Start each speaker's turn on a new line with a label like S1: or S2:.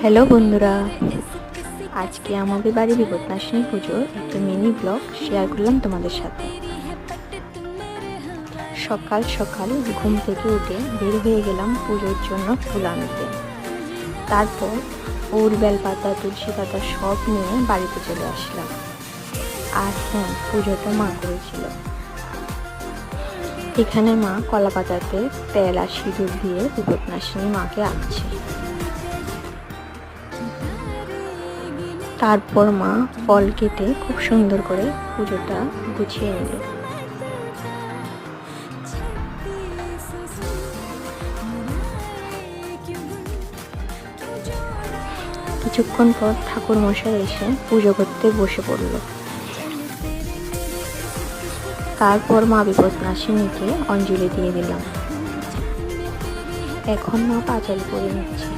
S1: Hello বন্ধুরা, আজকে আমাদের বাড়ি বিপত্তারিণী পুজোর একটা মিনি ব্লগ শেয়ার করলাম তোমাদের সাথে। সকাল সকাল ঘুম থেকে উঠে বের হয়ে গেলাম পুজোর জন্য ফুল আনতে। তারপর ফুল, বেলপাতা, তুলসী পাতা সব নিয়ে বাড়িতে চলে আসলাম। আর হ্যাঁ, পুজোটা মা করেছিল। এখানে মা কলা পাতাতে তেল আর সিঁদুর দিয়ে বিপত্তারিণী মাকে আঁকছে। তারপর মা ফল কেটে খুব সুন্দর করে পুজোটা গুছিয়ে নিল। কিছুক্ষণ পর ঠাকুর মশাই এসে পুজো করতে বসে পড়ল। তারপর মা বিপত্তারিণীকে অঞ্জলি দিয়ে দিলাম। এখন মা পাঁচালি করে নিচ্ছে।